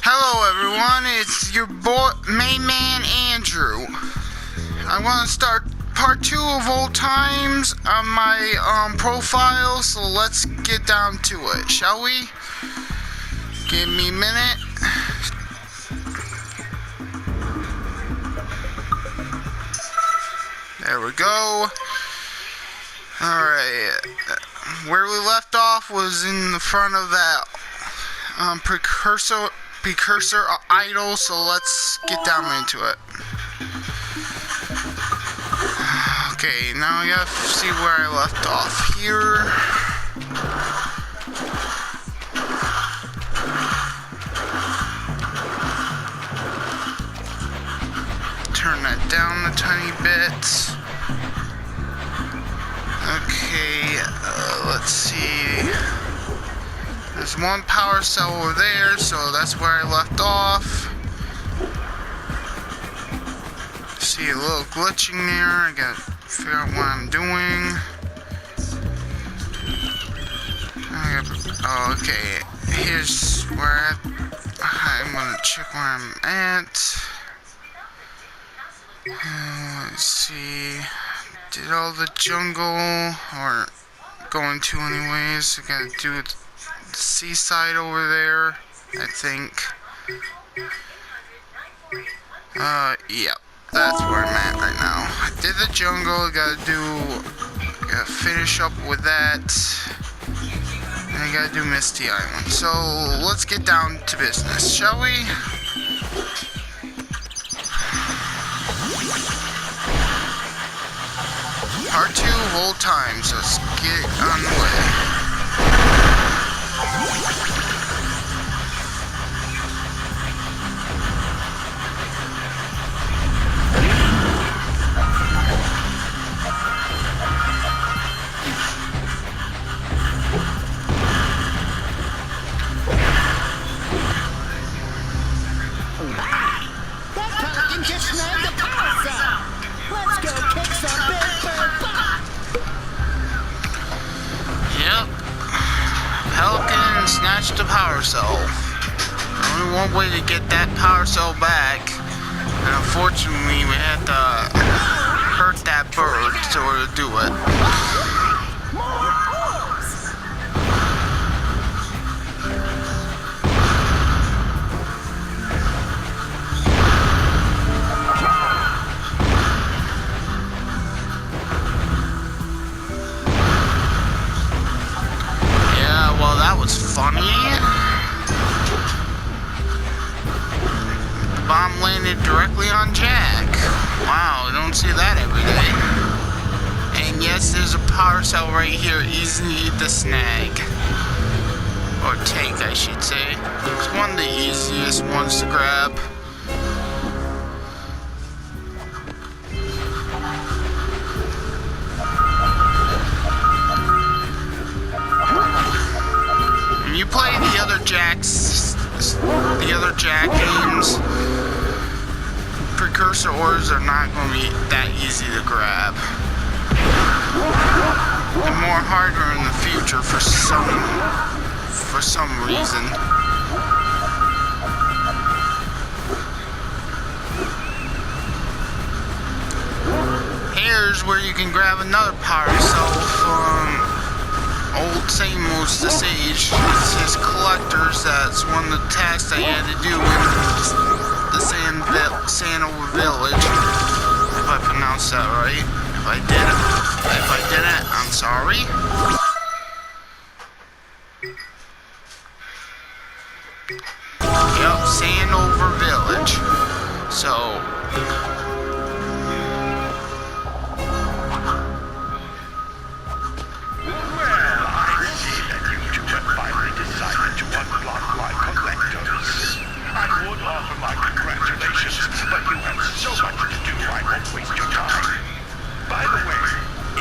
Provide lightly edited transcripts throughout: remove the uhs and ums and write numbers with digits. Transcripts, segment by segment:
Hello everyone, it's your boy, main man Andrew. I want to start part 2 of old times on my profile, so let's get down to it, shall we? Give me a minute. There we go. Alright, where we left off was in the front of that Precursor idol, so let's get down into it. Okay, now I gotta see where I left off here. Turn that down a tiny bit. Okay, let's see. There's one power cell over there, so that's where I left off. See a little glitching there. I gotta figure out what I'm doing. Oh, okay. Here's where I'm gonna check where I'm at. Let's see. Did all the jungle, or going to anyways. I gotta do it. Seaside over there, I think. Yeah, that's where I'm at right now. I did the jungle, gotta finish up with that. And I gotta do Misty Island. So, let's get down to business, shall we? Part 2 of old times, let's get on the way. Snatched the power cell. Only one way to get that power cell back, and unfortunately we had to hurt that bird in order to do it. Funny. The bomb landed directly on Jak. Wow, I don't see that every day. And yes, there's a power cell right here, easy to snag. Or take, I should say. It's one of the easiest ones to grab. You play the other Jak games, Precursor ores are not going to be that easy to grab. They're more harder in the future for some reason. Here's where you can grab another power cell from Old Samus the Sage. It's his collectors. That's one of the tasks I had to do in the Sandover Village. If I pronounced that right. If I didn't, I'm sorry. Yep, Sandover Village. So my congratulations, but you have so much to do, I won't waste your time. By the way,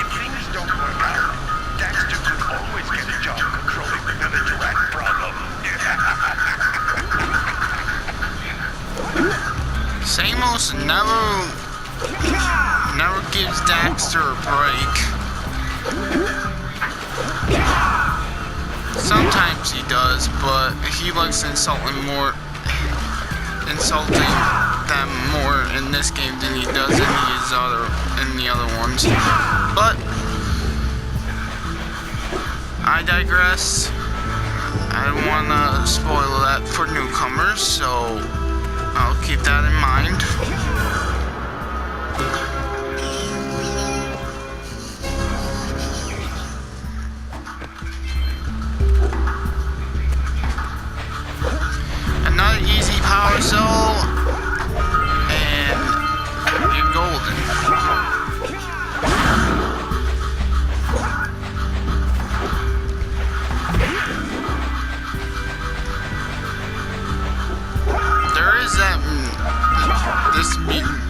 if things don't work out, Daxter could always get a job controlling the village rat problem. Samus never gives Daxter a break. Sometimes he does, but he likes insulting more insulting them more in this game than he does in the other ones. But I digress. I don't want to spoil that for newcomers, so I'll keep that in mind. Another easy power cell, and you're golden. There is this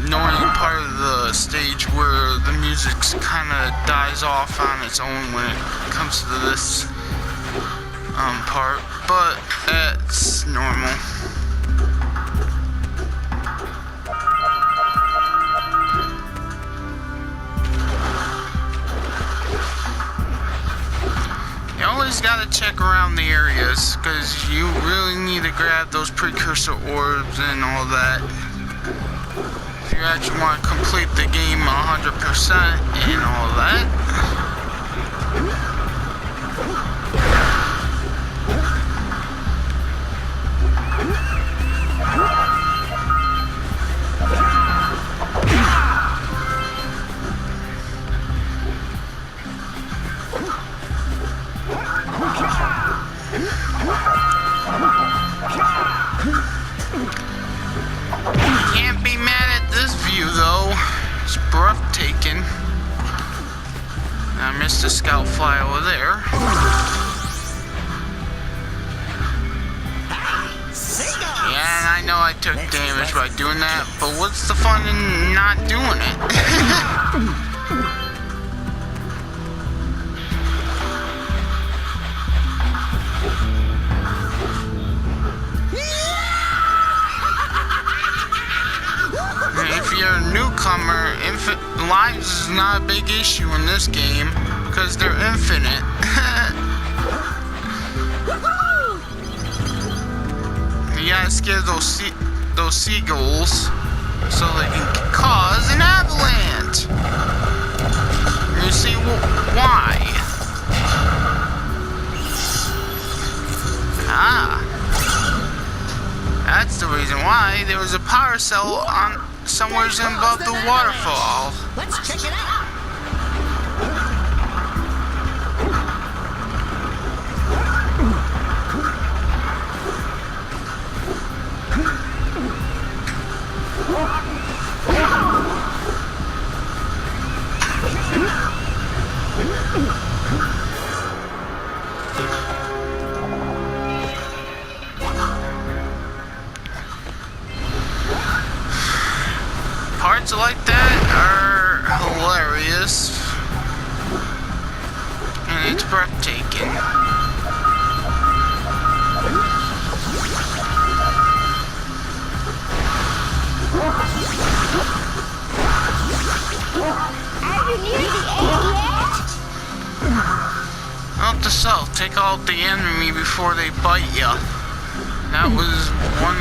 annoying part of the stage where the music kind of dies off on its own when it comes to this part, but it's normal. You always gotta check around the areas, because you really need to grab those precursor orbs and all that if you actually want to complete the game 100% and all that. Can't be mad at this view though. It's breathtaking. I missed a scout fly over there. Yeah, and I know I took damage by doing that, but what's the fun in not doing it? If you're a newcomer, lives is not a big issue in this game because they're infinite. You gotta scare those seagulls so they can cause an avalanche. You see why? That's the reason why there was a power cell on somewhere above the waterfall. Let's check it out. Parts like that are hilarious, and it's breathtaking. Are you near the end yet? Note to self, take out the enemy before they bite ya. That was one.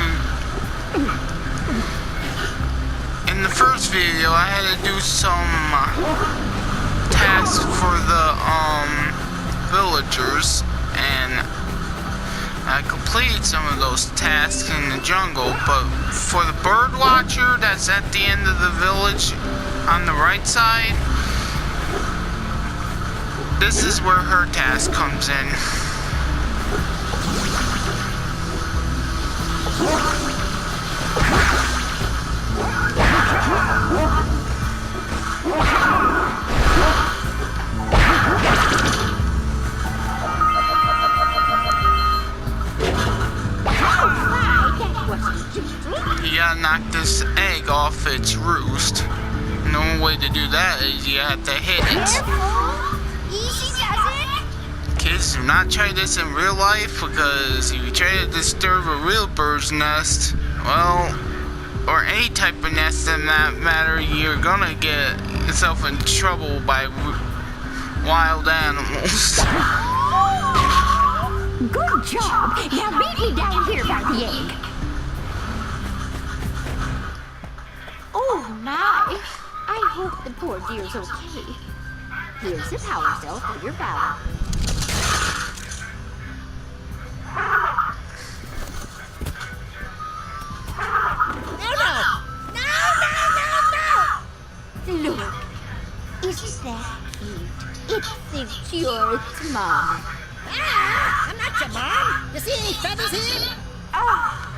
In the first video, I had to do some tasks for the villagers, and I completed some of those tasks in the jungle, but for the bird watcher that's at the end of the village on the right side, this is where her task comes in. You gotta knock this egg off its roost. The only way to do that is you have to hit it. Easy does it. Kids, do not try this in real life, because if you try to disturb a real bird's nest, well, or any type of nest in that matter, you're gonna get yourself in trouble by wild animals. Good job. Now meet me down here by the egg. My, I hope the poor dear's okay. Here's a power cell for your battle. Look, isn't that cute? It thinks you're its mom. Ah, I'm not your mom. You see any feathers here? Oh,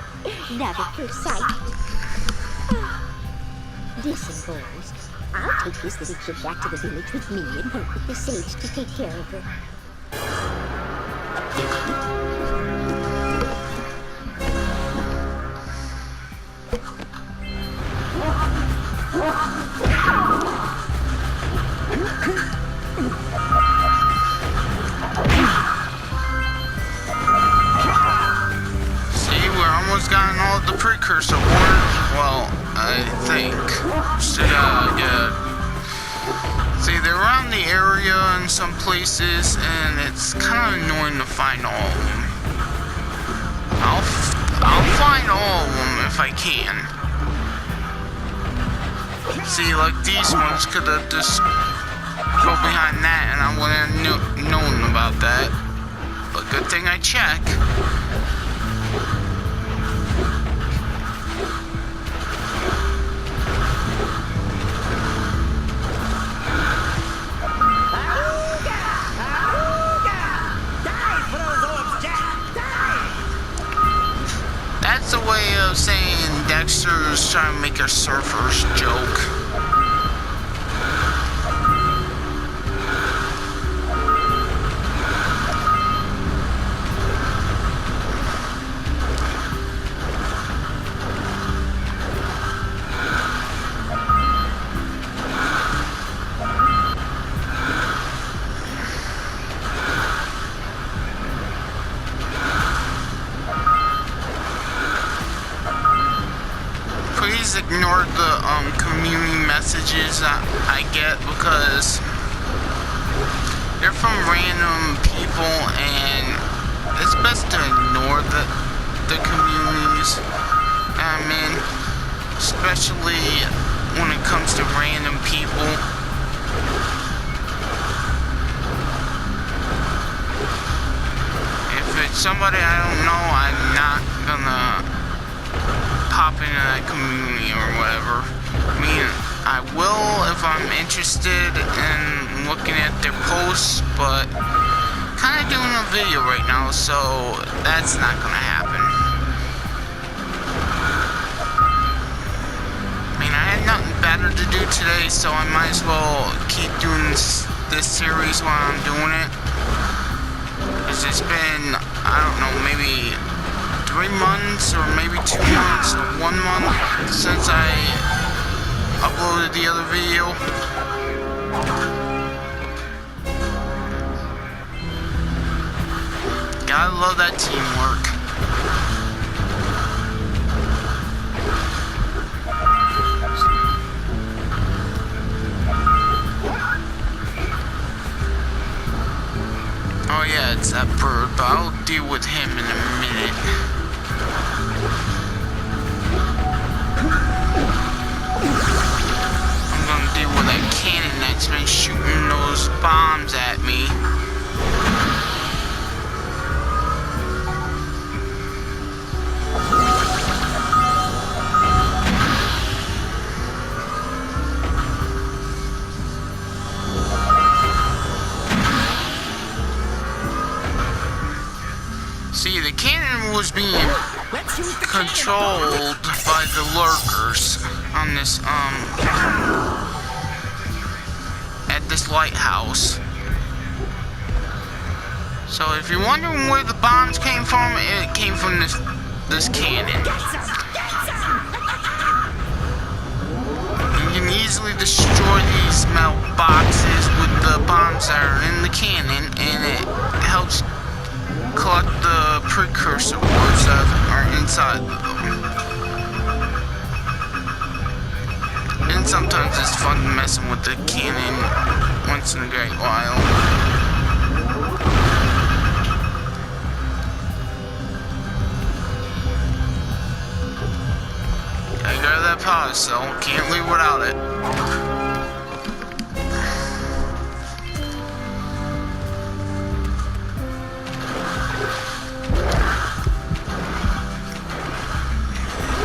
love at first sight. Listen, boys. I'll take this little kid back to the village with me and work with the sage to take care of her. See, we're almost gotten all of the Precursor wars. Well, I think. Still gotta get. See, they're around the area in some places, and it's kind of annoying to find all of them. I'll find all of them if I can. See, like these ones could have just go behind that, and I wouldn't have known about that. But good thing I checked. That's a way of saying Dexter's trying to make a surfer's joke. Please ignore the community messages I get because they're from random people, and it's best to ignore the communities. I mean, especially when it comes to random people. If it's somebody I don't know, I'm not gonna pop into that community or whatever. I mean, I will if I'm interested in looking at their posts, but kind of doing a video right now, so that's not gonna happen. I mean, I had nothing better to do today, so I might as well keep doing this series while I'm doing it. Because it's been, I don't know, maybe 3 months or maybe 2 months or 1 month since I uploaded the other video. Gotta love that teamwork. Oh yeah, it's that bird, but I'll deal with him in a minute. I'm gonna deal with that cannon that's been shooting those bombs at me. See, the cannon was being controlled by the lurkers on this, at this lighthouse. So if you're wondering where the bombs came from, it came from this cannon. You can easily destroy these metal boxes with the bombs that are in the cannon, and it helps collect the Precursor orbs that are inside of them. And sometimes it's fun messing with the cannon once in a great while. Gotta grab that powder cell. Can't live without it.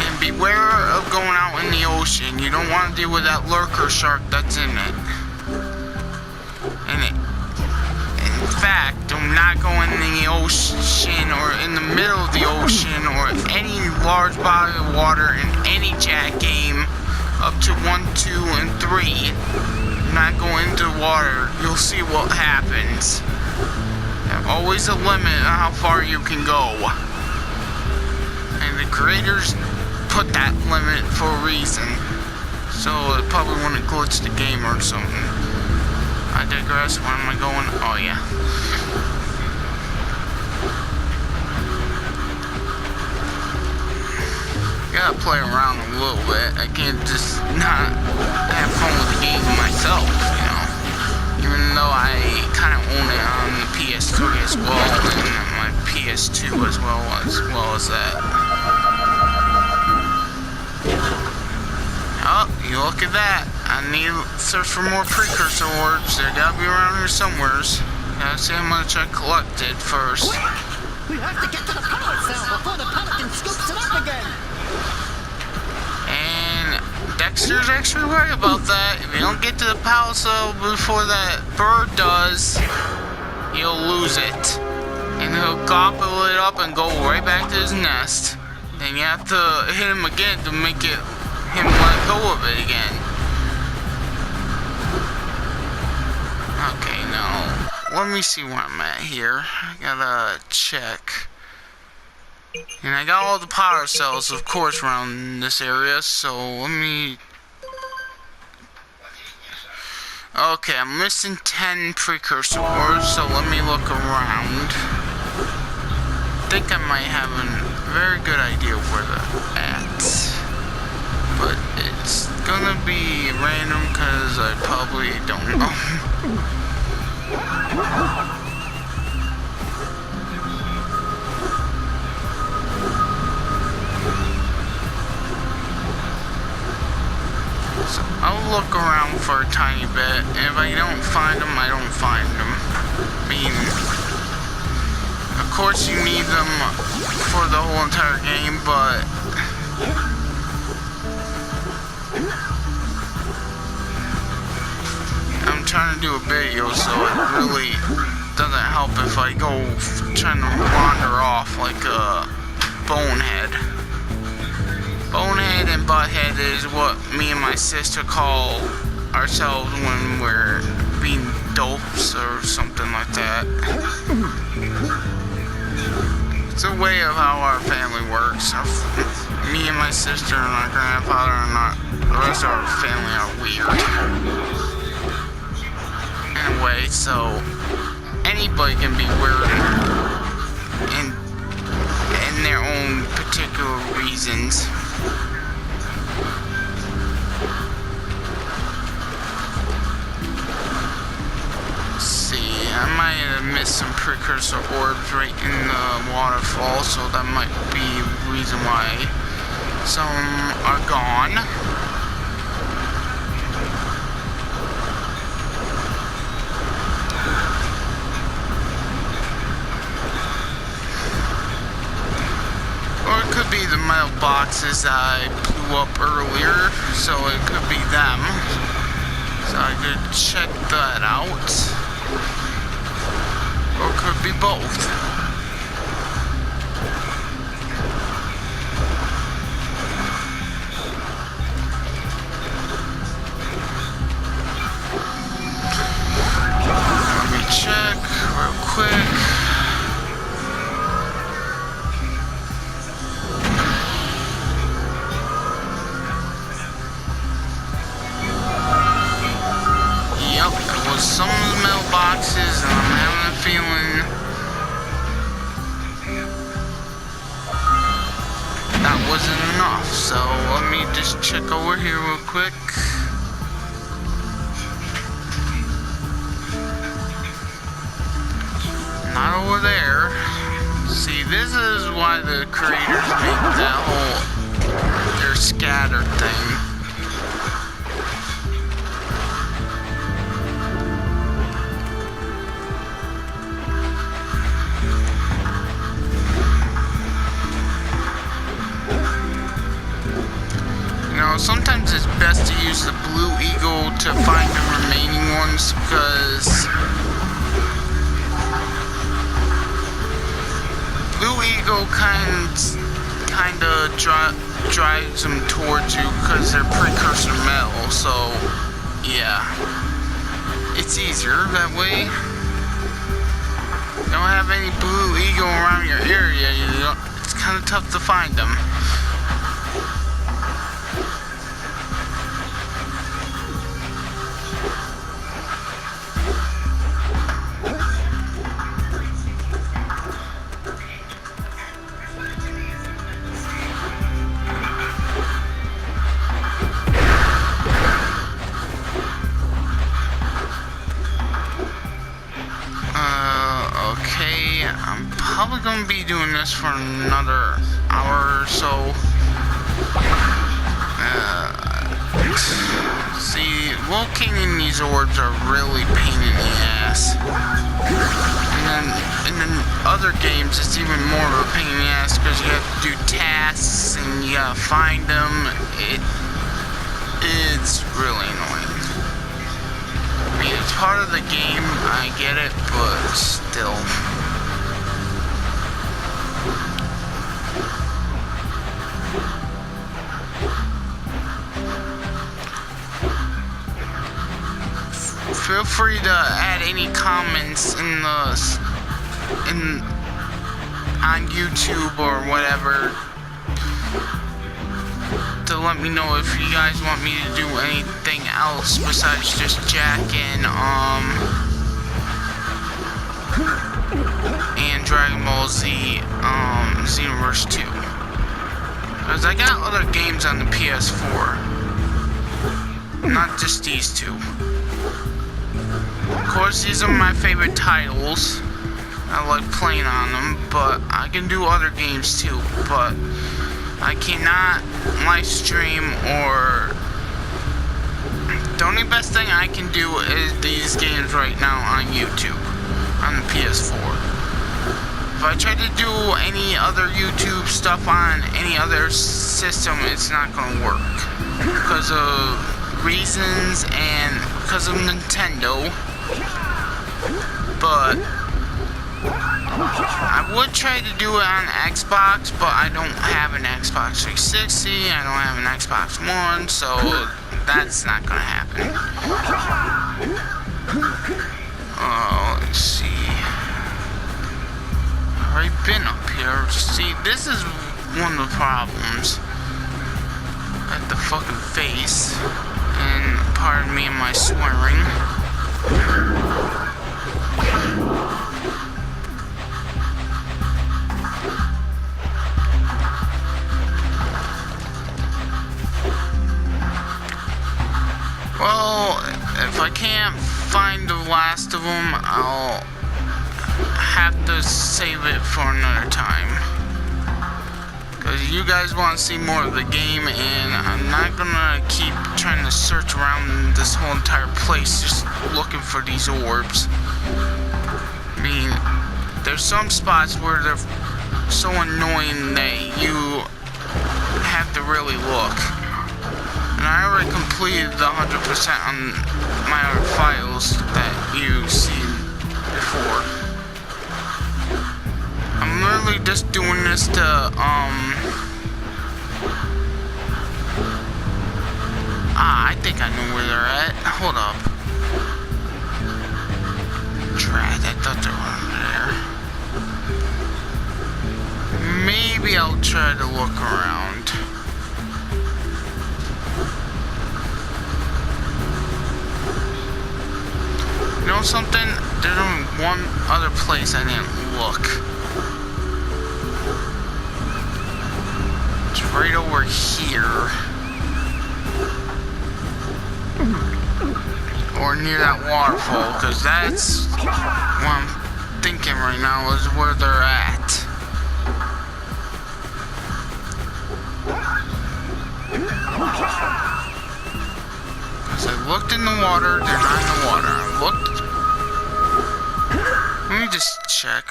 And beware of going out in the ocean. You don't want to deal with that lurker shark that's in it. In fact, do not go in the ocean or in the middle of the ocean or any large body of water in any Jak game up to 1, 2, and 3. Do not go into the water. You'll see what happens. There's always a limit on how far you can go. And the creators put that limit for a reason. So it probably wouldn't glitch the game or something. I digress. Where am I going? Oh, yeah. Gotta play around a little bit. I can't just not have fun with the game myself, you know. Even though I kind of own it on the PS3 as well, and my PS2 as well as that. Oh, you look at that. I need to search for more Precursor orbs. They gotta be around here somewheres. Gotta see how much I collected first. We have to get to the power cell before the pelican scoops it up again. And Dexter's actually right about that. If you don't get to the power cell before that bird does, you'll lose it. And he'll gobble it up and go right back to his nest. Then you have to hit him again to make him let go of it again. Okay, now, let me see where I'm at here. I gotta check. And I got all the power cells, of course, around this area, so let me... Okay, I'm missing 10 Precursor orbs, so let me look around. I think I might have a very good idea where they're at. But it's gonna be random, because I probably don't know. So I'll look around for a tiny bit, and if I don't find them, I don't find them. I mean, of course you need them for the whole entire game, but I'm trying to do a video, so it really doesn't help if I go trying to wander off like a bonehead. Bonehead and butthead is what me and my sister call ourselves when we're being dopes or something like that. It's a way of how our family works. Me and my sister and my grandfather and the rest of our family are weird. In a way, so anybody can be weird in their own particular reasons. I might have missed some Precursor orbs right in the waterfall, so that might be the reason why some are gone. Or it could be the mailboxes I blew up earlier, so it could be them. So I could check that out. Or could be both. Let me check real quick. Yep, it was some of the mailboxes, and I'm having a feeling that wasn't enough, so let me just check over here real quick. Not over there. See, this is why the creators make that whole their scatter thing. Sometimes it's best to use the blue eagle to find the remaining ones, because blue eagle kind of drives them towards you because they're precursor metal. So yeah, it's easier that way. You don't have any blue eagle around your area, it's kind of tough to find them. I'm probably gonna be doing this for another hour or so. See, locating these orbs are really pain in the ass. And then in the other games, it's even more of a pain in the ass because you have to do tasks and you gotta find them. It's really annoying. I mean, it's part of the game, I get it, but still. Feel free to add any comments on YouTube or whatever to let me know if you guys want me to do anything else besides just Jak and Dragon Ball Z Xenoverse 2. Because I got other games on the PS4. Not just these two. Of course, these are my favorite titles. I like playing on them, but I can do other games too. But I cannot live stream or... The only best thing I can do is these games right now on YouTube, on the PS4. If I try to do any other YouTube stuff on any other system, it's not going to work. Because of reasons and because of Nintendo. But I would try to do it on Xbox, but I don't have an Xbox 360, I don't have an Xbox One, so that's not gonna happen. Let's see. I've already been up here. See, this is one of the problems. At the fucking face. And pardon me and my swearing. Well, if I can't find the last of them, I'll have to save it for another time. Because you guys want to see more of the game, and I'm not gonna keep trying to search around this whole entire place just looking for these orbs. I mean, there's some spots where they're so annoying that you have to really look. And I already completed the 100% on my other files that you've seen before. I'm literally just doing this to, I think I know where they're at. Hold up. Drat, I thought they were over there. Maybe I'll try to look around. You know something? There's only one other place I didn't look. It's right over here. Or near that waterfall, because that's what I'm thinking right now is where they're at. So I looked in the water, they're not in the water. I looked. Let me just check.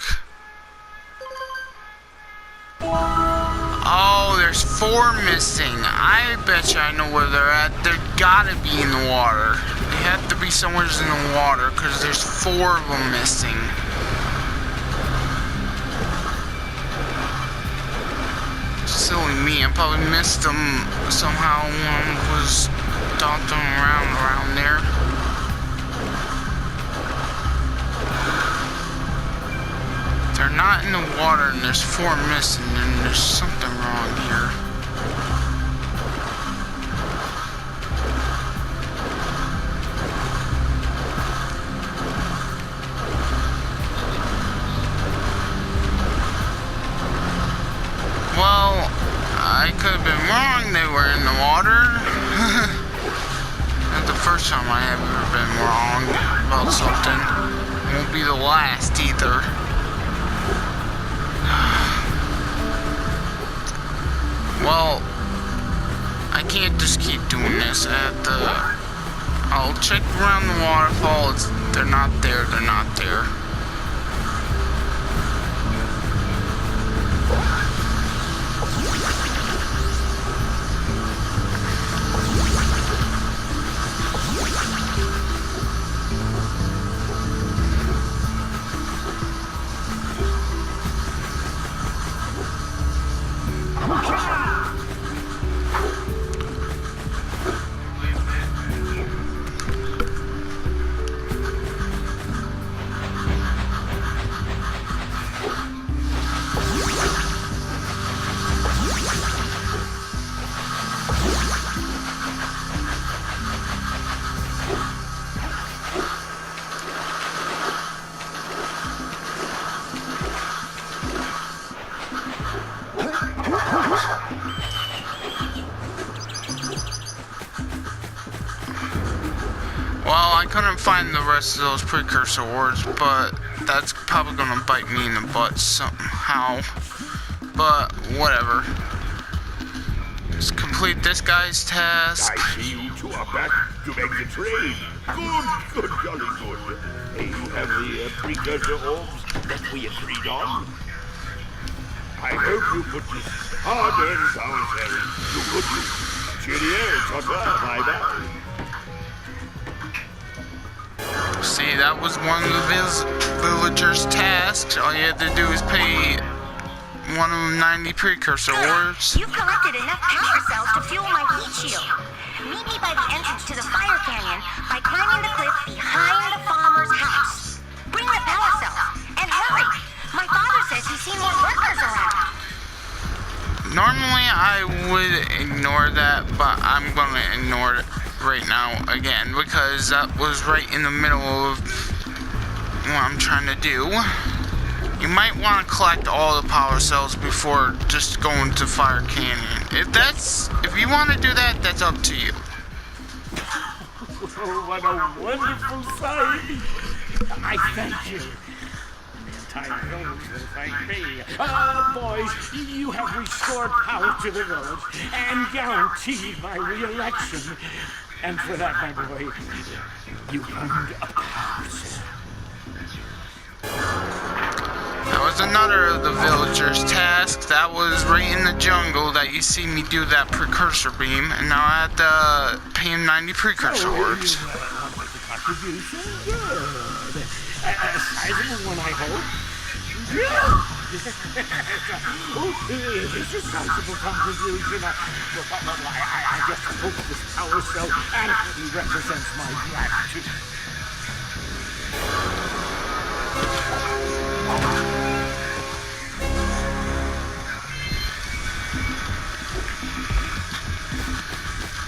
Oh, there's 4 missing. I bet you I know where they're at. They gotta be in the water. They have to be somewhere in the water because there's 4 of them missing. Silly me, I probably missed them somehow. One was stomping around there. They're not in the water and there's 4 missing, and there's something wrong here. Well, I could have been wrong, they were in the water. Not the first time I have ever been wrong about something. It won't be the last either. Well, I can't just keep doing this. I'll check around the waterfall. They're not there, they're not there. Well, I couldn't find the rest of those precursor words, but that's probably gonna bite me in the butt somehow. But whatever. Let's complete this guy's task. I see you two are back to make the trade. Good, jolly good. Hey, you have the precursor orbs that we agreed on. I hope you put this hard-earned salary to good use. Cheerio, Totter, bye-bye. See, that was one of the villagers' tasks. All you had to do is pay one of them 90 precursor orbs. You've collected enough power cells to fuel my heat shield. Meet me by the entrance to the fire canyon by climbing the cliff behind the farmer's house. Bring the power cells, and hurry! My father says he's seen more workers around. Normally I would ignore that, but I'm gonna ignore it right now again because that was right in the middle of what I'm trying to do. You might want to collect all the power cells before just going to Fire Canyon. If you want to do that, that's up to you. Oh, what a wonderful sight! I thank you. The entire village will thank me. Boys, you have restored power to the village and guaranteed my re-election. And for that, my boy, you earned a power cell. That was another of the villagers' tasks. That was right in the jungle that you see me do that precursor beam, and now I have to pay him 90 precursor orbs. Contribution? Good. A sizable one, I hope. Good. It's a sizable contribution. I just hope this power cell adequately represents my gratitude.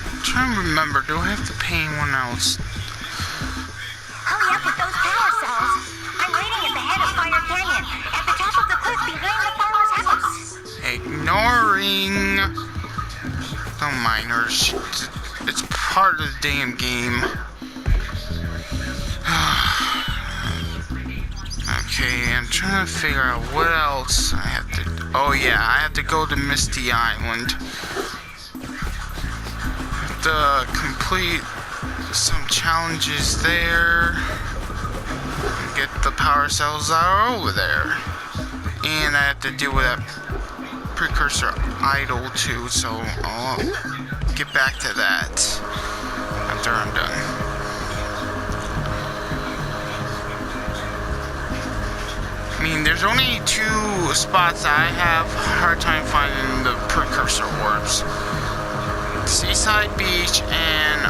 I'm trying to remember, do I have to pay anyone else? Hurry up with those power cells. I'm waiting at the head of Fire Canyon, at the top of the cliff behind the farmer's house. Ignoring. Don't mind her. It's part of the damn game. Okay, I'm trying to figure out what else I have to. Oh yeah, I have to go to Misty Island. To complete some challenges there. Get the power cells that are over there. And I have to deal with that Precursor idol too, so I'll get back to that after I'm done. I mean, there's only 2 spots that I have a hard time finding the Precursor orbs. Seaside Beach and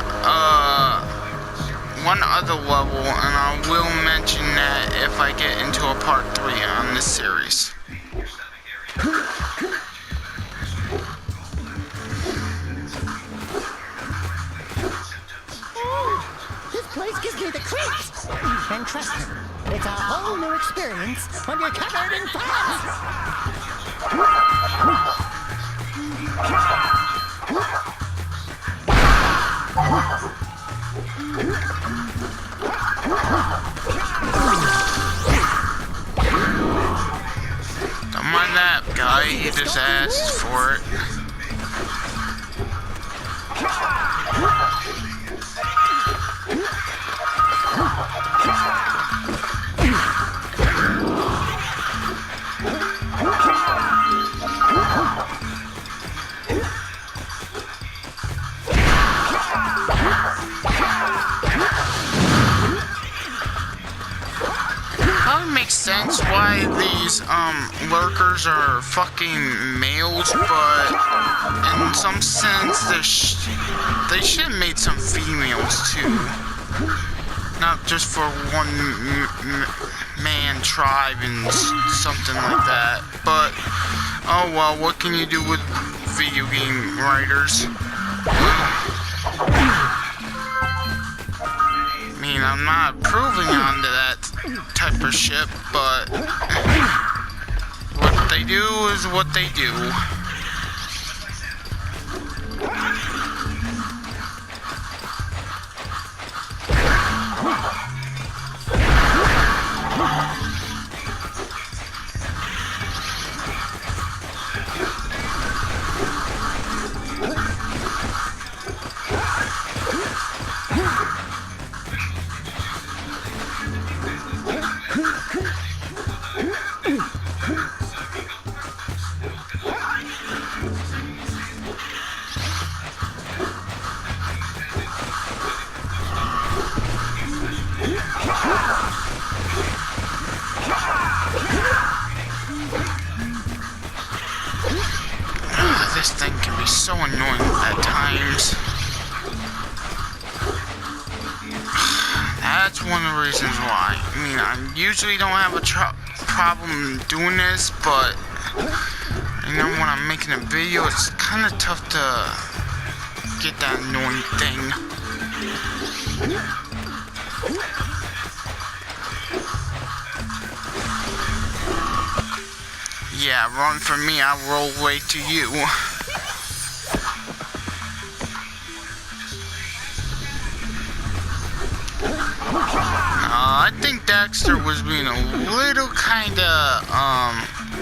one other level, and I will mention that if I get into a part 3 on this series. This place gives me the creeps. And trust me, it's a whole new experience when you're covered in fire. Don't mind that guy, he just asked for it. Makes sense why these lurkers are fucking males, but in some sense they should have made some females too, not just for one man tribe and something like that. But oh well, what can you do with video game writers? I mean, I'm not approving onto that type of shit, but what they do is what they do. This thing can be so annoying at times. That's one of the reasons why. I mean, I usually don't have a problem doing this, but you know, when I'm making a video, it's kind of tough to get that annoying thing. Yeah, run from me, I'll roll right to you. I think Daxter was being a little kinda,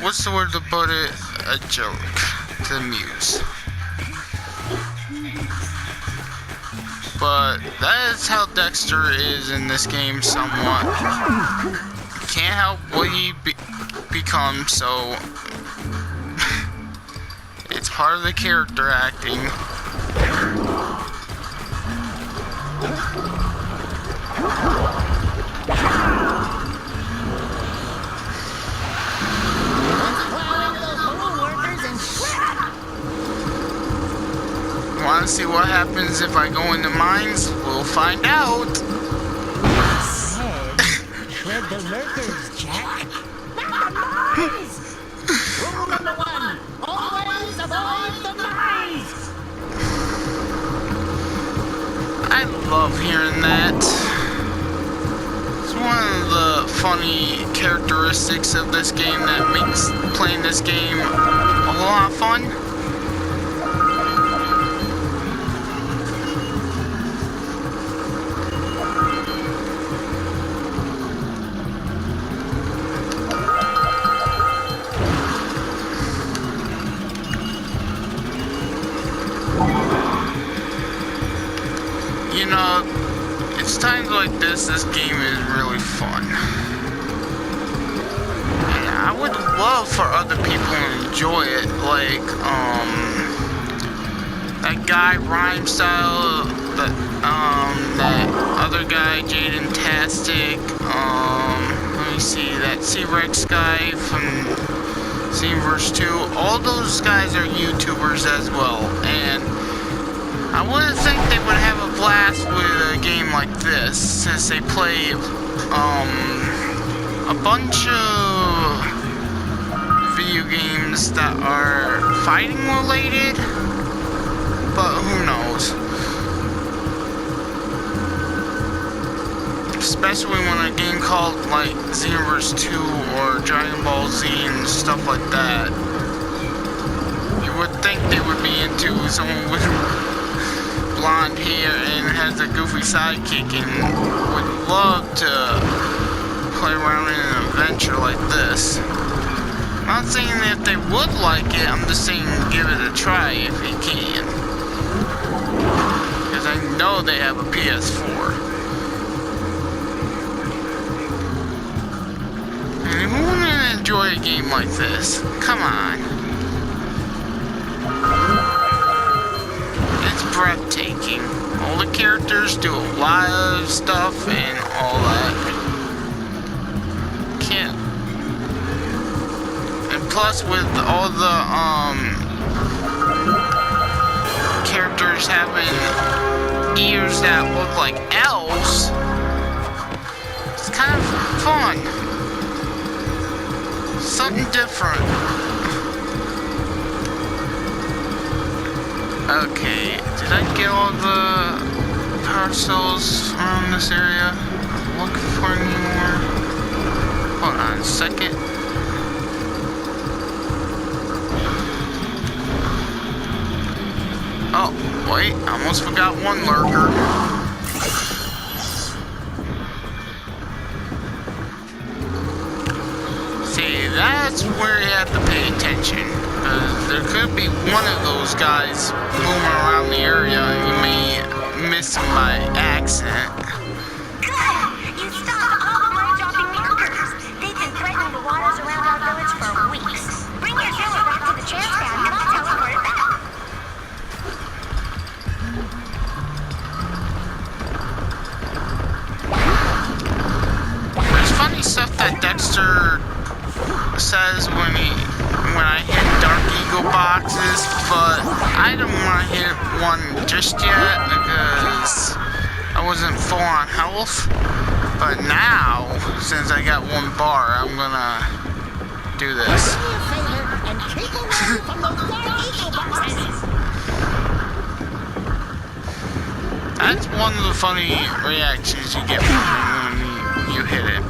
what's the word to put it? A joke to the muse. But that is how Daxter is in this game somewhat. Can't help what he becomes, so it's part of the character acting. Want to see what happens if I go into mines? We'll find out. Said, tread the lurkers, Jack. Not the mines! Rule number 1, always avoid the mines! I love hearing that. It's one of the funny characteristics of this game that makes playing this game a lot of fun. You know, It's times like this game is really fun. And I would love for other people to enjoy it, like, that guy Rhyme Style, that other guy, Jak and Daxter, let me see, that C-Rex guy from Xenoverse 2, all those guys are YouTubers as well, and I wouldn't think they would have a blast with a game like this, since they play, a bunch of video games that are fighting related, but who knows. Especially when a game called, like, Xenoverse 2 or Dragon Ball Z and stuff like that. You would think they would be into someone with blonde hair and has a goofy sidekick and would love to play around in an adventure like this. I'm not saying that if they would like it, I'm just saying give it a try if you can. Because I know they have a PS4. And who wouldn't enjoy a game like this? Come on. It's breathtaking. All the characters do a lot of stuff and all that. Can't. And plus with all the characters having ears that look like elves, it's kind of fun. Something different. Okay, did I get all the power cells around this area? I'm looking for any more. Hold on a second. Oh, wait, I almost forgot one lurker. See, that's where you have to pay attention. There could be one of those guys moving around the area and you may miss him by accident. Good! You stopped all of my dropping markers. They've been threatening the waters around our village for weeks. Bring your killer back to the chance pad and I'll teleport it back. There's funny stuff that Daxter says when I hit Dark Eagle boxes, but I don't want to hit one just yet because I wasn't full on health. But now, since I got one bar, I'm gonna do this. Do me a favor and keep away from those Dark Eagle boxes. That's one of the funny reactions you get from me when you hit it.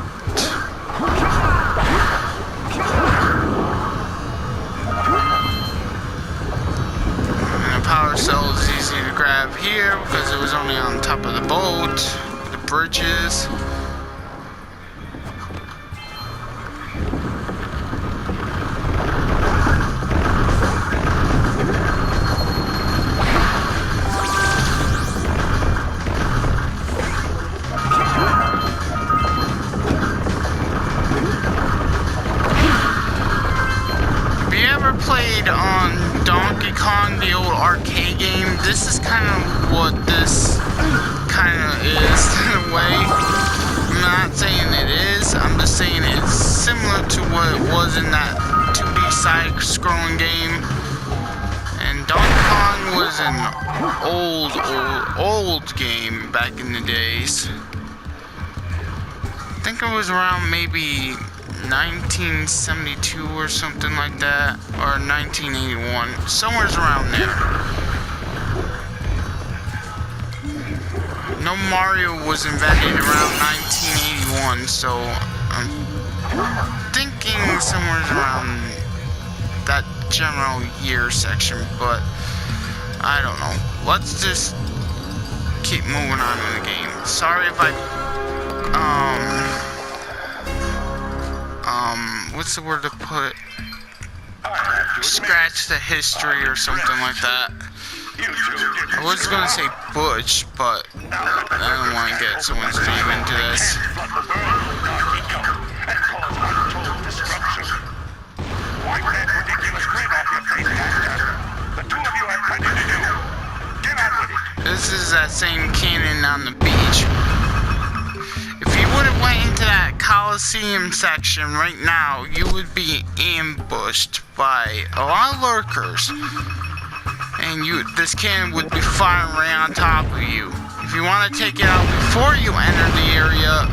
And the power cell is easy to grab here because it was only on top of the boat, the bridges. Played on Donkey Kong, the old arcade game, this is kind of what this kind of is in a way. I'm not saying it is, I'm just saying it's similar to what it was in that 2D side-scrolling game. And Donkey Kong was an old game back in the days. I think it was around maybe 1972 or something like that, or 1981, somewhere around there. No, Mario was invented around 1981, so I'm thinking somewhere around that general year section, but I don't know. Let's just keep moving on in the game. Sorry if I what's the word to put? Scratch the history or something like that. You two get I was gonna say Butch, but I don't want to get someone's name into this. Flood the world, Narciso, and cause untold destruction. Wipe that ridiculous grin off your face, Daxter. The two of you have plenty to do. Get on with it. This is that same cannon on the beach. If you would have went into that Coliseum section right now, you would be ambushed by a lot of lurkers. And this cannon would be firing right on top of you. If you want to take it out before you enter the area,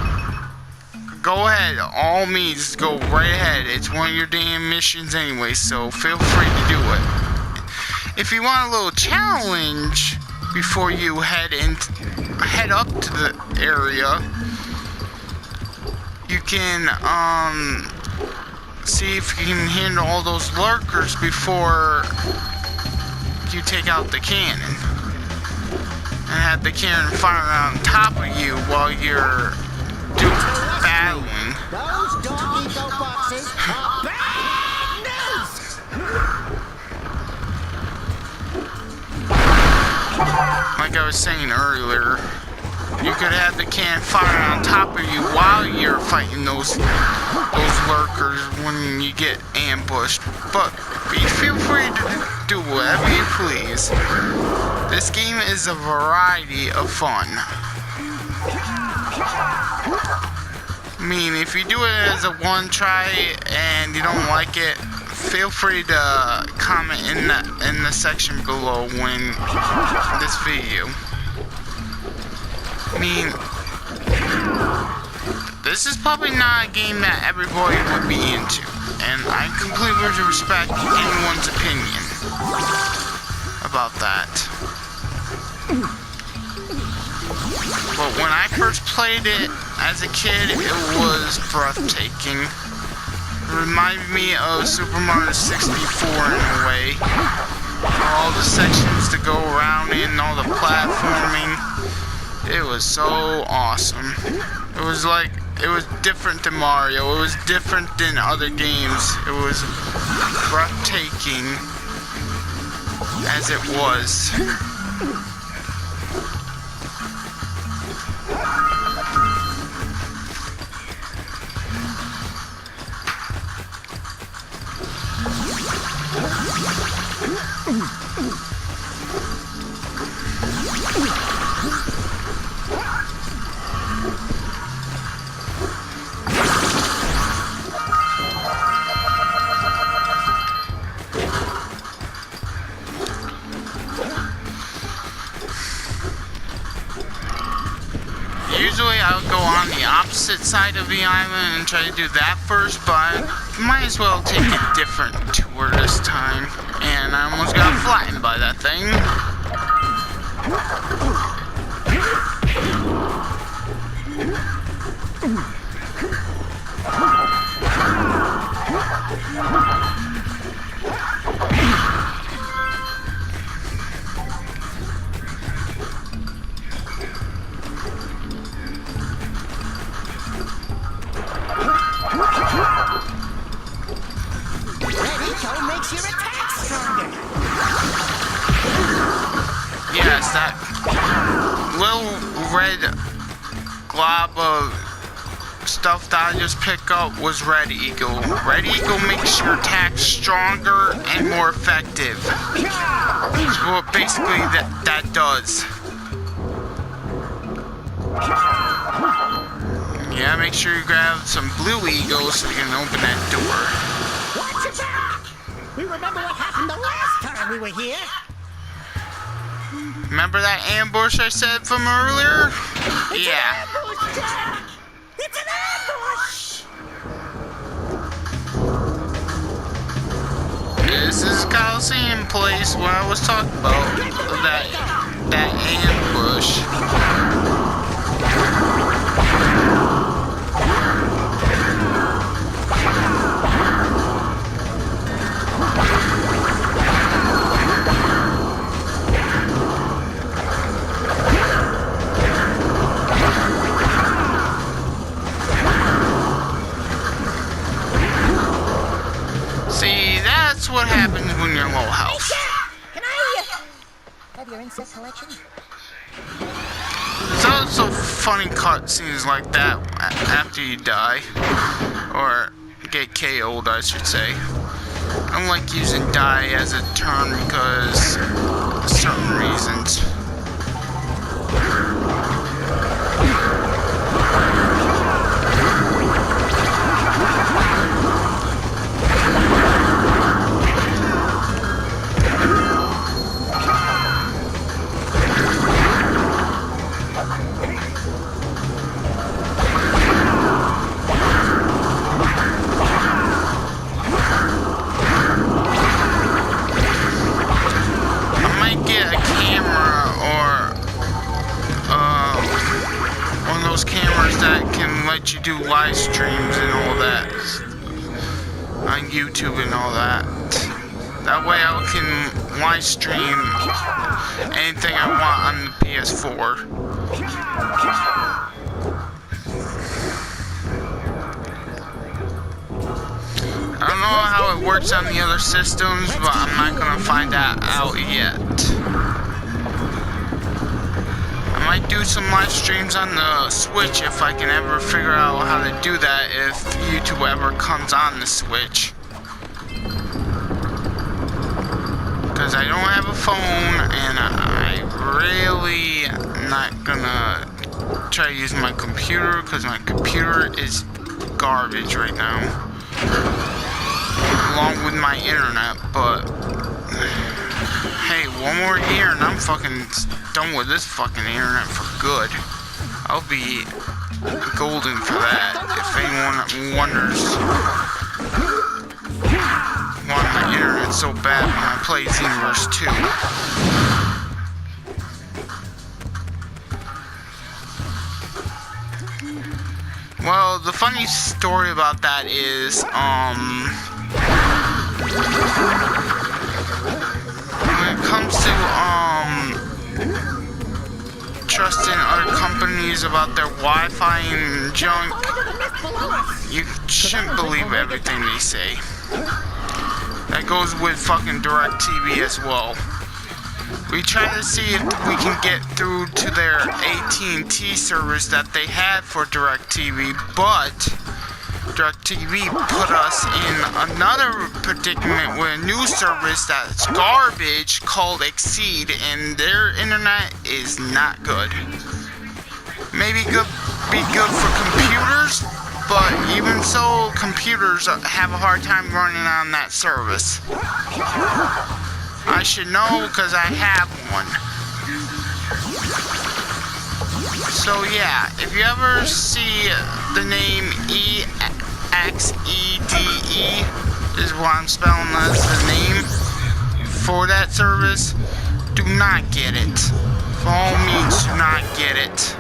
go ahead. All means, go right ahead. It's one of your damn missions anyway, so feel free to do it. If you want a little challenge before you head up to the area, you can see if you can handle all those lurkers before you take out the cannon, and have the cannon fire on top of you while you're battling. Those dog eco boxes are bad news! Like I was saying earlier, you could have the cannon fire on top of you while you're fighting those lurkers when you get ambushed. But feel free to do whatever you please. This game is a variety of fun. I mean, if you do it as a one try and you don't like it, feel free to comment in the section below when this video. I mean, this is probably not a game that everybody would be into, and I completely respect anyone's opinion about that. But when I first played it as a kid, it was breathtaking. It reminded me of Super Mario 64 in a way. All the sections to go around in, all the platforming. It was so awesome. It was different than Mario. It was different than other games. It was breathtaking as it was. Usually I would go on the opposite side of the island and try to do that first, but I might as well take a different tour this time. And I almost got flattened by that thing. Makes your attack stronger. Yes, that little red glob of stuff that I just picked up was Red Eagle. Red Eagle makes your attack stronger and more effective. That's what basically that does. Yeah, make sure you grab some blue eagles so you can open that door. Watch your back! We remember what happened the last time we were here. Remember that ambush I said from earlier? Yeah. Ambush, Jack! It's an ambush! This is Coliseum place where I was talking about that ambush. See, that's what happens when you're low health. Can I of your insect collection? There's also funny cutscenes like that after you die. Or get KO'd, I should say. I don't like using die as a term because of certain reasons. You do live streams and all that on YouTube and all that. That way I can live stream anything I want on the PS4. I don't know how it works on the other systems, but I'm not gonna find that out yet. I might do some live streams on the Switch if I can ever figure out how to do that if YouTube ever comes on the Switch. Because I don't have a phone and I really not gonna try to use my computer because my computer is garbage right now. Along with my internet, but hey, one more year and I'm fucking done with this fucking internet for good. I'll be golden for that. If anyone wonders why my internet's so bad when I play Xenoverse 2. Well, the funny story about that is, when it comes to, trusting other companies about their Wi-Fi and junk, you shouldn't believe everything they say. That goes with fucking DirecTV as well. We tried to see if we can get through to their AT&T service that they had for DirecTV, but DirecTV put us in another predicament with a new service that's garbage called Exceed, and their internet is not good. Maybe be good for computers, but even so, computers have a hard time running on that service. I should know because I have one. So yeah, if you ever see the name EXEDE is what I'm spelling as the name for that service, do not get it. For all means, do not get it.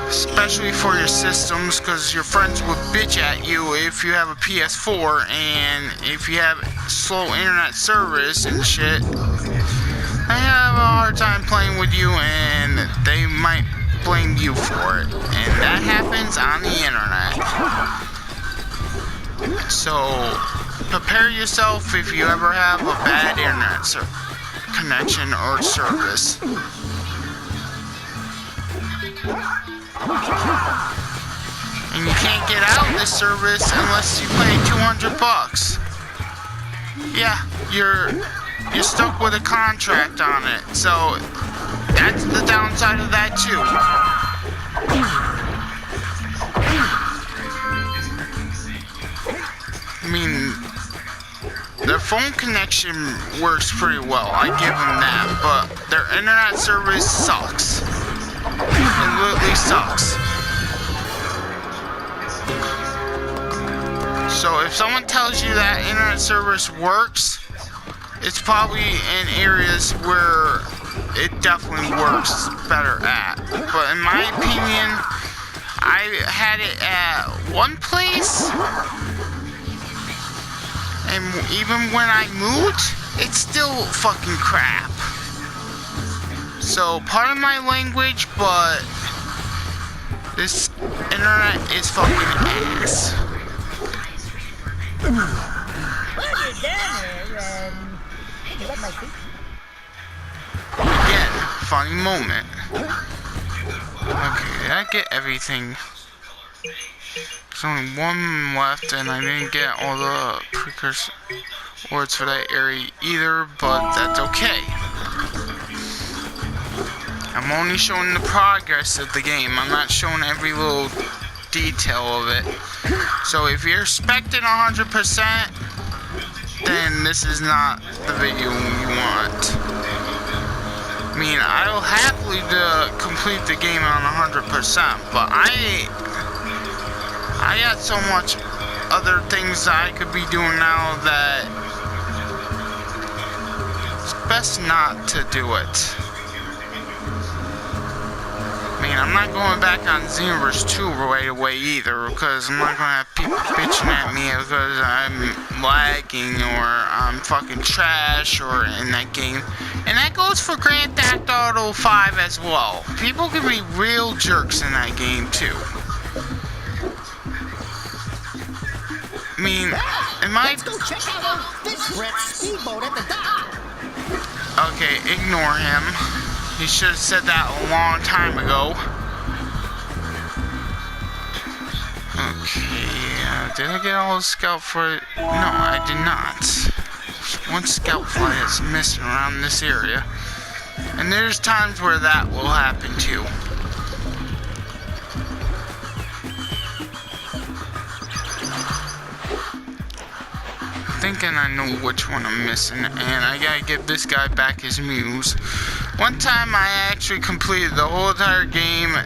Especially for your systems, because your friends will bitch at you if you have a PS4 and if you have slow internet service and shit. They have a hard time playing with you and they might blame you for it. And that happens on the internet. So, prepare yourself if you ever have a bad internet connection or service. And you can't get out of this service unless you pay $200. Yeah, you're stuck with a contract on it. So that's the downside of that too. I mean, their phone connection works pretty well. I give them that, but their internet service sucks. It literally sucks. So if someone tells you that internet service works, it's probably in areas where it definitely works better at. But in my opinion, I had it at one place, and even when I moved, it's still fucking crap. So, pardon my language, but this internet is fucking ass. Well, you're down there, did you wet my feet? funny moment. Okay, did I get everything? There's only one left, and I didn't get all the precursor words for that area either, but that's okay. I'm only showing the progress of the game. I'm not showing every little detail of it. So if you're expecting 100%, then this is not the video you want. I mean, I'll happily complete the game on 100%, but I got so much other things that I could be doing now that it's best not to do it. I mean, I'm not going back on Xenoverse 2 right away either, because I'm not going to have people bitching at me because I'm lagging or I'm fucking trash or in that game. And that goes for Grand Theft Auto 5 as well. People can be real jerks in that game too. I mean, am I... Let's go check out old Fish Brett's speedboat at the dock. Okay, ignore him. He should have said that a long time ago. Okay, did I get all the scout for it? No, I did not. One scout fly is missing around this area. And there's times where that will happen too. Thinking I know which one I'm missing, and I gotta give this guy back his muse. One time I actually completed the whole entire game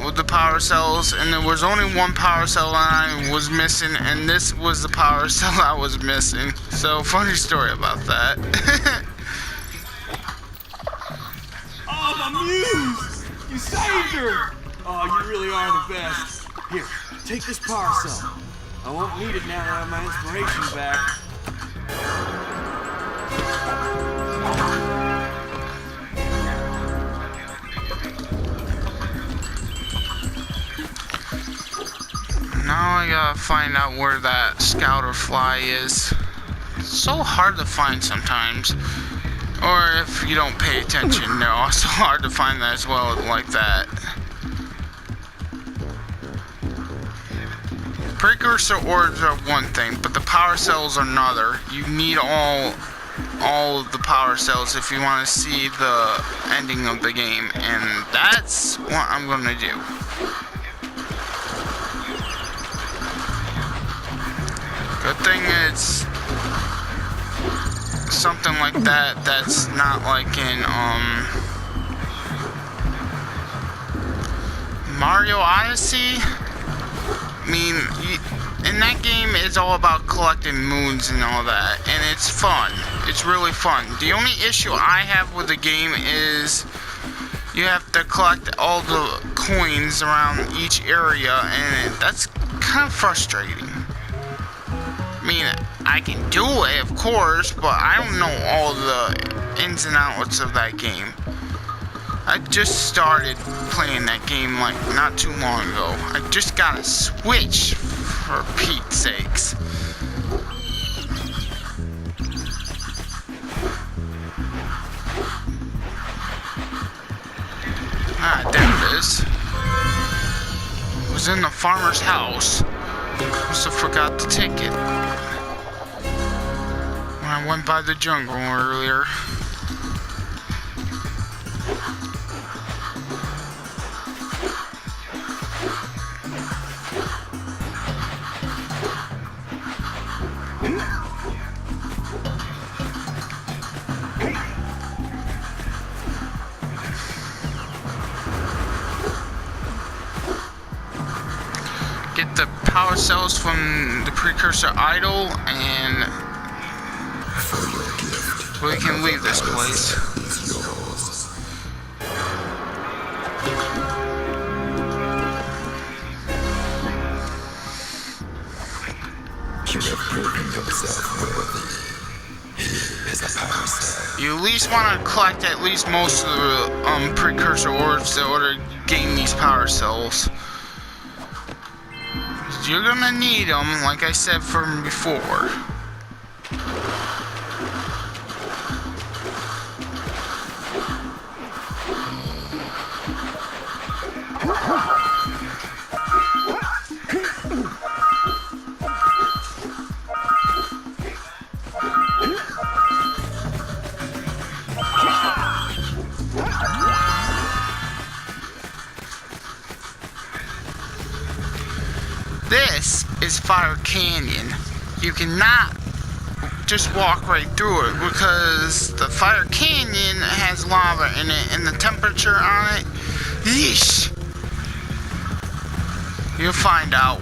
with the power cells, and there was only one power cell I was missing, and this was the power cell I was missing. So, funny story about that. Oh, my muse! You saved her! Oh, you really are the best. Here, take this power cell. I won't need it now that I have my inspiration back. Now I gotta find out where that scouter fly is. It's so hard to find sometimes. Or if you don't pay attention, they're also hard to find that as well, like that. Precursor orbs are one thing, but the power cells are another. You need all of the power cells if you want to see the ending of the game, and that's what I'm gonna do. Good thing it's something like that that's not like in Mario Odyssey. I mean, in that game, it's all about collecting moons and all that, and it's fun. It's really fun. The only issue I have with the game is you have to collect all the coins around each area, and that's kind of frustrating. I mean, I can do it, of course, but I don't know all the ins and outs of that game. I just started playing that game like not too long ago. I just got a Switch, for Pete's sakes. Ah, there it is. It was in the farmer's house. Must have forgot to take it when I went by the jungle earlier. Get the power cells from the Precursor idol, and we can leave this place. You at least want to collect at least most of the Precursor orbs in order to gain these power cells. You're gonna need them, like I said from before. is Fire Canyon. You cannot just walk right through it because the Fire Canyon has lava in it and the temperature on it, yeesh. You'll find out.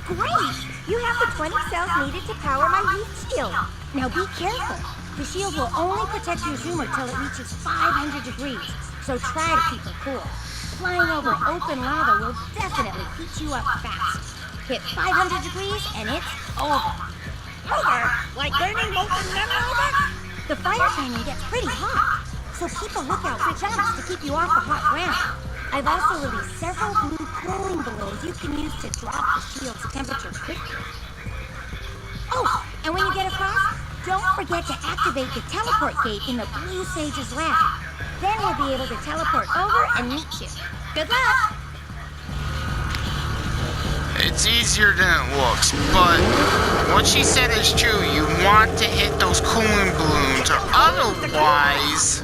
Great! You have the 20 cells needed to power my heat shield. Now be careful. The shield will only protect your zoomer till it reaches 500 degrees, so try to keep her cool. Flying over open lava will definitely heat you up fast. Hit 500 degrees and it's over. Over? Like burning molten metal over? The fire canyon gets pretty hot, so keep a lookout for jumps to keep you off the hot ground. I've also released several blue cooling balloons you can use to drop the shield's temperature quickly. Oh, and when you get across, don't forget to activate the teleport gate in the Blue Sage's lab. Then we'll be able to teleport over and meet you. Good luck! It's easier than it looks, but what she said is true. You want to hit those cooling balloons, or otherwise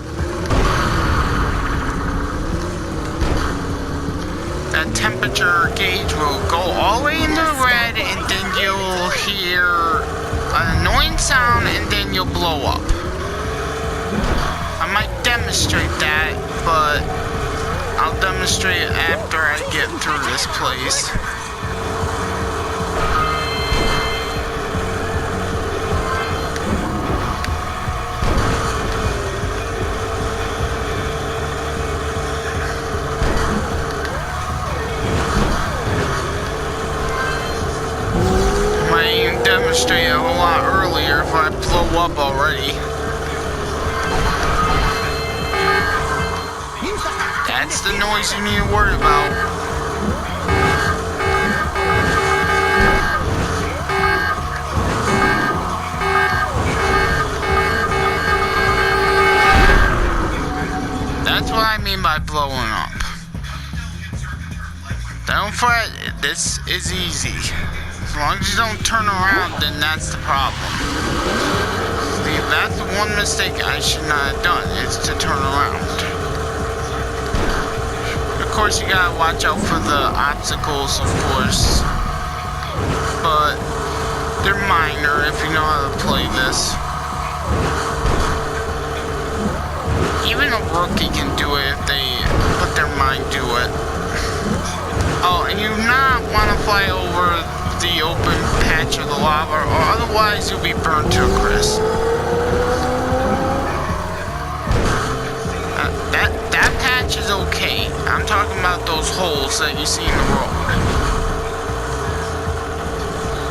that temperature gauge will go all the way into the red, and then you'll hear an annoying sound, and then you'll blow up. I might demonstrate that, but I'll demonstrate it after I get through this place. Demonstrate a whole lot earlier if I blow up already. That's the noise you need to worry about. That's what I mean by blowing up. Don't fret, this is easy. As long as you don't turn around, then that's the problem. See, that's the one mistake I should not have done, is to turn around. Of course, you gotta watch out for the obstacles, of course. But they're minor if you know how to play this. Even a rookie can do it if they put their mind to it. Oh, and you not want to fly over the open patch of the lava, or otherwise you'll be burnt to a crisp. That patch is okay. I'm talking about those holes that you see in the road.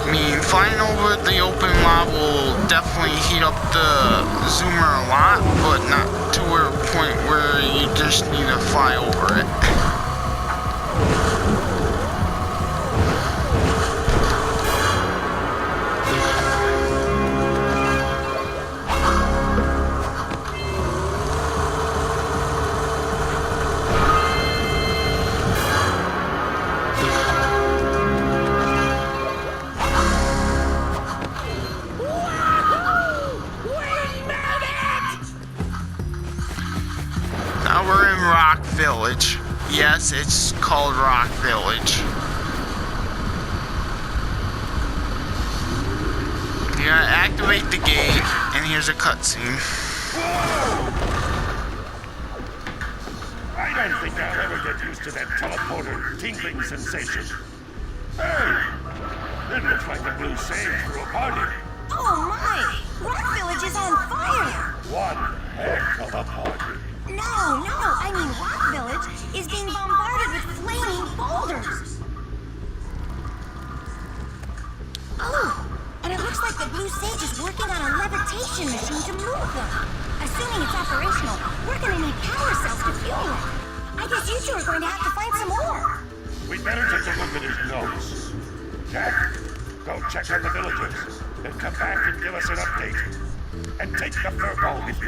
I mean, flying over the open lava will definitely heat up the zoomer a lot, but not to a point where you just need to fly over it. We're in Rock Village. Yes, it's called Rock Village. You gotta activate the gate, and here's a cutscene. I don't think I'll ever get used to that teleporter tingling sensation. Hey! It looks like the Blue Sage threw a party. Oh my! Rock Village is on fire! One heck of a party. No, I mean Rock Village is being bombarded with flaming boulders. Oh, and it looks like the Blue Sage is working on a levitation machine to move them. Assuming it's operational, we're gonna need power cells to fuel it. I guess you two are going to have to find some more. We'd better take a look at his notes. Jack, go check on the villagers. Then come back and give us an update. And take the furball with you.